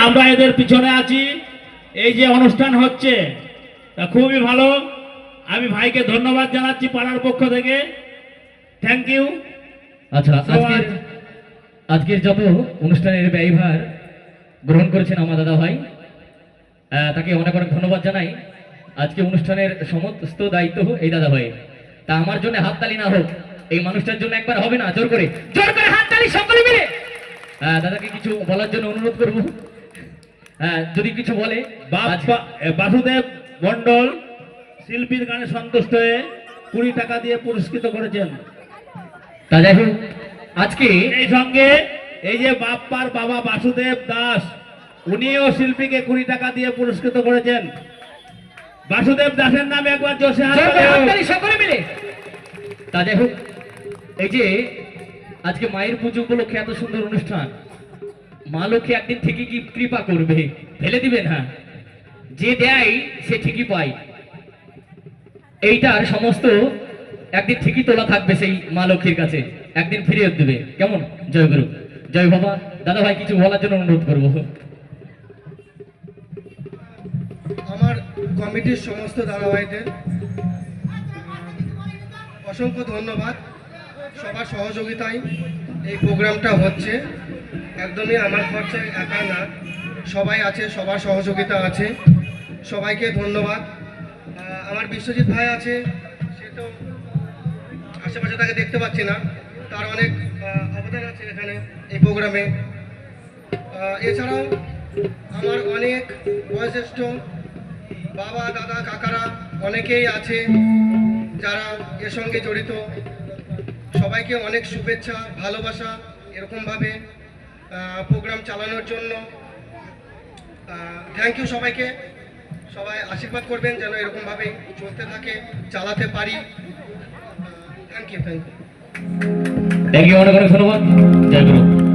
আমরা এদের পিছনে আছি। এই যে অনুষ্ঠান হচ্ছে তা খুবই ভালো। আমি ভাইকে ধন্যবাদ জানাচ্ছি পাড়ার পক্ষ থেকে। Thank you. আচ্ছা, আজকের যত অনুষ্ঠানের ব্যয়ভার গ্রহণ করেছেন আমার দাদা ভাই, তাকে অনেক অনেক ধন্যবাদ জানাই। আজকে অনুষ্ঠানের সমস্ত দায়িত্ব এই দাদা ভাই। তা আমার জন্য হাততালি না হোক, এই মানুষটার জন্য একবার হবে না? জোর করে হাততালি সকলে মিলে। দাদাকে কিছু বলার জন্য অনুরোধ করব, যদি কিছু বলে। বাসুদেব মন্ডল শিল্পীর গানে সন্তুষ্ট হয়ে 20 টাকা দিয়ে পুরস্কৃত করেছেন। তা যাই হোক, আজকে এই সঙ্গে এই যে বাপ্পার বাবা বাসুদেব দাস, উনিও শিল্পীকে 20 টাকা দিয়ে পুরস্কৃত করেছেন। বাসুদেব দাসের নামে একবার জোশে হাততালি সকলে মিলে। তা যাই হোক, এই যে আজকে মায়ের পুজো উপলক্ষে এত সুন্দর অনুষ্ঠান, মা লক্ষ্মী একদিন থেকে কি কৃপা করবে, ফেলে দিবেন? হ্যাঁ, যে দেয় সে ঠিকই পায়। এইটার সমস্ত একদিন ঠিকই তোলা থাকবে সেই মা লক্ষ্মীর কাছে, একদিন ফিরিয়ে দেবে। কেমন? জয় গুরু, জয় বাবা। দাদা ভাই কিছু বলার জন্য অনুরোধ করব। আমার কমিটির সমস্ত দাদা ভাইদের অসংখ্য ধন্যবাদ। সবার সহযোগিতায় এই প্রোগ্রামটা হচ্ছে, একদমই আমার খরচায় একা না, সবাই আছে, সবার সহযোগিতা আছে, সবাইকে ধন্যবাদ। আমার বিশ্বজিৎ ভাই আছে, সে তো আশেপাশে তাকে দেখতে পাচ্ছি না, তার অনেক অবদান আছে এখানে এই প্রোগ্রামে। এছাড়াও আমার অনেক বয়োজ্যেষ্ঠ বাবা দাদা কাকারা অনেকেই আছে যারা এর সঙ্গে জড়িত। সবাইকে অনেক শুভেচ্ছা, ভালোবাসা এরকমভাবে প্রোগ্রাম চালানোর জন্য। থ্যাংক ইউ সবাইকে। সবাই আশীর্বাদ করবেন যেন এরকমভাবেই চলতে থাকে, চালাতে পারি। Thank you. অনেক অনেক ধন্যবাদ। জয় গুরু।